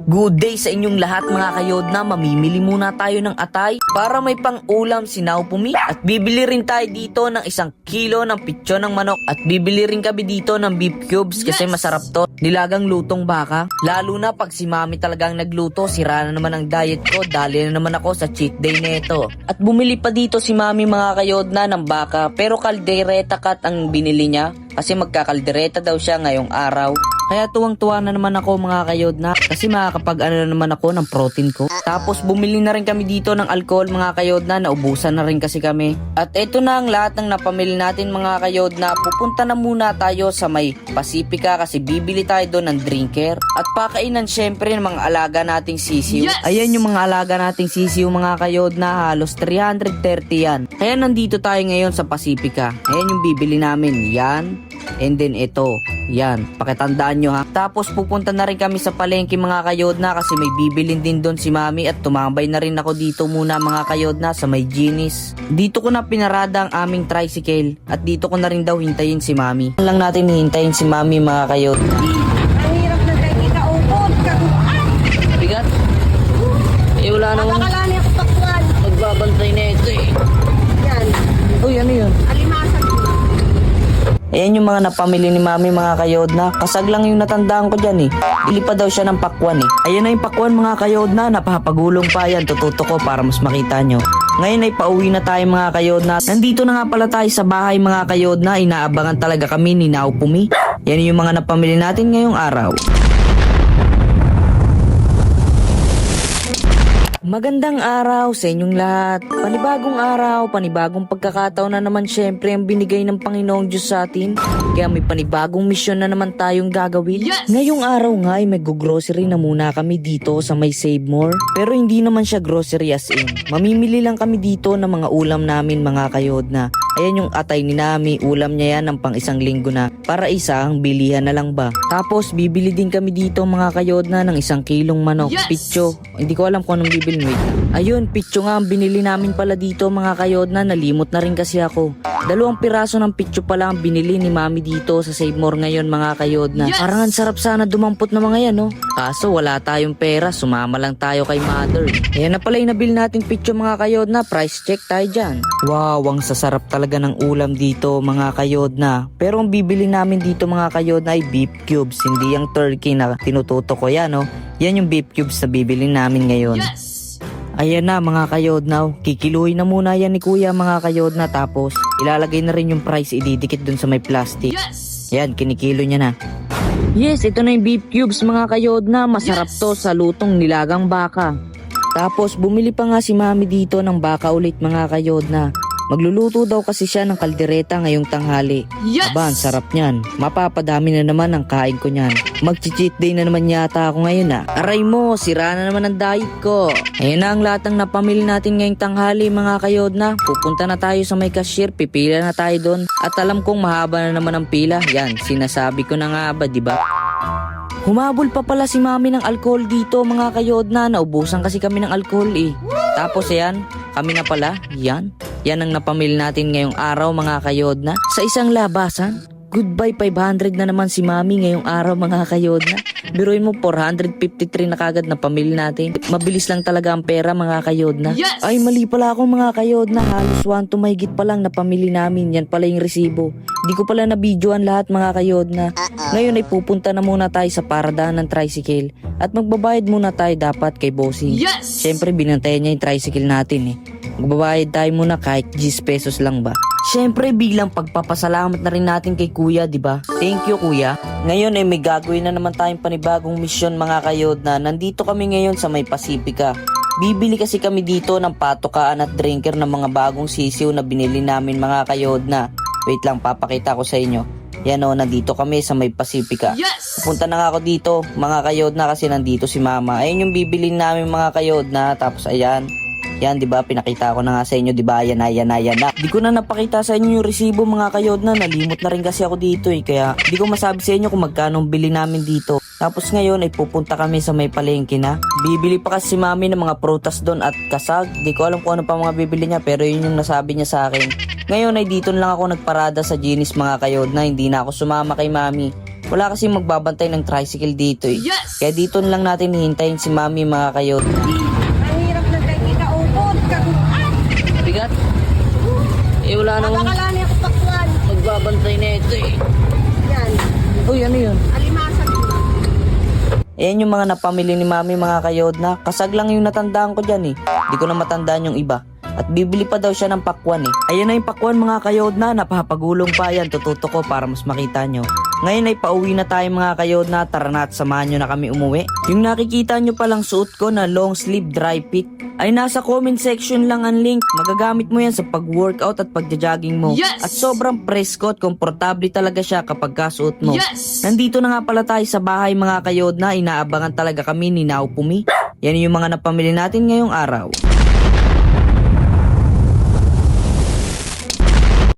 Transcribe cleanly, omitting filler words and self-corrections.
Good day sa inyong lahat mga kayodna. Mamimili muna tayo ng atay para may pang-ulam si Naupumi. At bibili rin tayo dito ng 1 kilo ng pitsyon ng manok. At bibili rin kami dito ng beef cubes kasi masarap to. Nilagang lutong baka. Lalo na pag si mami talagang nagluto, sira na naman ang diet ko. Dali na naman ako sa cheat day neto. At bumili pa dito si mami mga kayodna ng baka. Pero kaldereta cut ang binili niya. Kasi magkakaldereta daw siya ngayong araw. Kaya tuwang-tuwa na naman ako mga kayodna kasi makakapag-ano na naman ako ng protein ko. Tapos bumili na rin kami dito ng alcohol mga kayodna, naubusan na rin kasi kami. At eto na ang lahat ng napamili natin mga kayodna. Pupunta na muna tayo sa may Pacifica kasi bibili tayo doon ng drinker. At pakainan syempre ng mga alaga nating sisiw. Ayan yung mga alaga nating sisiw mga kayodna, halos 330 yan. Kaya nandito tayo ngayon sa Pacifica. Ayan yung bibili namin, yan. And then ito, yan, pakitandaan nyo ha. Tapos pupunta na rin kami sa palengke mga kayodna kasi may bibilin din doon si mami. At tumambay na rin ako dito muna mga kayodna sa may Ginis. Dito ko na pinarada ang aming tricycle at dito ko na rin daw hintayin si mami. Lang natin hihintayin si mami mga kayodna. Ang hirap na dahil ikaupod, kaguan. Bigat? Eh wala namang Nakakalani ako pakwan. magbabantay na ito eh. Yan, Uy, ano yun? alimasag ko. Ayan yung mga napamili ni mami mga kayodna. Kasag lang yung natandaan ko dyan eh. Ilipad daw siya ng pakwan eh. Ayan na yung pakwan mga kayodna. Napapagulong pa yan. Tututo ko para mas makita nyo. Ngayon ay pauwi na tayo mga kayodna. Nandito na nga pala tayo sa bahay mga kayodna. Inaabangan talaga kami ni Naupumi. Yan yung mga napamili natin ngayong araw. Magandang araw sa inyong lahat. Panibagong araw, panibagong pagkakataon na naman syempre ang binigay ng Panginoong Diyos sa atin. Kaya may panibagong misyon na naman tayong gagawin. Ngayong araw nga ay mag-grocery na muna kami dito sa may Save More. Pero hindi naman siya grocery as in. Mamimili lang kami dito ng mga ulam namin mga kayodna. Ayan yung atay ni Nami, ulam niya yan ng pang 1 linggo na. Para isang bilihan na lang ba. Tapos bibili din kami dito mga kayodna ng 1 kilong manok. Pitso. Hindi ko alam kung anong bibili. Wait. Ayun, pitso nga ang binili namin pala dito mga kayodna. Nalimot na rin kasi ako. 2 piraso ng pitso pala ang binili ni mami dito sa Save More ngayon mga kayodna. Parang ang sarap sana dumampot na mga yan no. Kaso wala tayong pera, sumama lang tayo kay mother. Ayan na pala yung nabil nating pitso mga kayodna. Price check tayo dyan. Wow, ang sasarap talaga ng ulam dito mga kayodna. Pero ang bibili namin dito mga kayodna ay beef cubes. Hindi yung turkey na tinututo ko yan no. Yan yung beef cubes na bibili namin ngayon. Ayan na mga kayodna, kikiluhin na muna yan ni kuya mga kayodna. Tapos ilalagay na rin yung price, ididikit dun sa may plastic. Yan, kinikilo niya na. Yes, ito na yung beef cubes mga kayodna. Masarap to sa lutong nilagang baka. Tapos bumili pa nga si mami dito ng baka ulit mga kayodna. Magluluto daw kasi siya ng kaldereta ngayong tanghali. Aba, ang sarap niyan. Mapapadami na naman ang kain ko niyan. Mag-cheat day na naman yata ako ngayon ah. Aray mo, sira na naman ang diet ko. Ayan na ang lahat ng napamili natin ngayong tanghali mga kayodna. Pupunta na tayo sa may cashier, pipila na tayo doon. At alam kong mahaba na naman ang pila. Yan, sinasabi ko na nga ba, diba? Humabol pa pala si mami ng alcohol dito mga kayodna. Naubusan kasi kami ng alcohol eh. Tapos ayan, kami na pala, yan. Yan ang napamili natin ngayong araw mga kayodna. Sa isang labasan, goodbye 500 na naman si mami ngayong araw mga kayodna. Biruin mo 453 na kagad na pamili natin. Mabilis lang talaga ang pera mga kayodna. Ay mali pala ako mga kayodna. Halos 1 to mahigit pa lang na pamili namin. Yan pala yung resibo. Di ko pala na-videoan lahat mga kayodna. Ngayon ay pupunta na muna tayo sa paradahan ng tricycle. At magbabayad muna tayo dapat kay bossing. Siyempre binantayan niya yung tricycle natin eh. Magbabayad tayo muna kahit 10 pesos lang ba. Siyempre bilang pagpapasalamat na rin natin kay kuya, di ba? Thank you kuya. Ngayon ay may gagawin na naman tayong panibagong misyon mga kayodna. Nandito kami ngayon sa may Pacifica. Bibili kasi kami dito ng patokaan at drinker ng mga bagong sisiw na binili namin mga kayodna. Wait lang, papakita ko sa inyo. Yan o, nandito kami sa may Pacifica. Pupunta na nga ako dito mga kayodna kasi nandito si mama. Ayun yung bibili namin mga kayodna. Tapos ayan. Yan, di ba? Pinakita ko na nga sa inyo, di ba? Yan na. Di ko na napakita sa inyo yung resibo mga kayodna. Nalimot na rin kasi ako dito eh. Kaya di ko masabi sa inyo kung magkano bili namin dito. Tapos ngayon ay pupunta kami sa may palengke na. Bibili pa kasi si mami ng mga prutas doon at kasag. Di ko alam kung ano pa mga bibili niya pero yun yung nasabi niya sa akin. Ngayon ay dito lang ako nagparada sa Ginis mga kayodna. Hindi na ako sumama kay mami. Wala kasi magbabantay ng tricycle dito eh. Kaya dito lang natin hihintayin si mami mga kayod. Ang hirap na kayo ikaupon. Kaguan. Bigat. Eh wala namang Nabakalani ako pakwan. magbabantay na ito eh. Yan. Uy, ano yun? Alimasag. Ayan yung mga napamili ni mami mga kayod na kasag lang yung natandaan ko dyan eh. Di ko na matandaan yung iba. At bibili pa daw siya ng pakwan eh. Ayan na yung pakwan mga kayod na napapagulong pa yan. Tututo ko para mas makita nyo. Ngayon ay pauwi na tayo mga kayod na. Tara na at samahan nyo na kami umuwi. Yung nakikita nyo palang suot ko na long sleeve dry fit ay nasa comment section lang ang link. Magagamit mo yan sa pag-workout at pagja-jogging mo. At sobrang presko at komportable talaga siya kapag kasuot mo. Nandito na nga pala tayo sa bahay mga kayod na. Inaabangan talaga kami ni Naupumi. Yan yung mga napamili natin ngayong araw.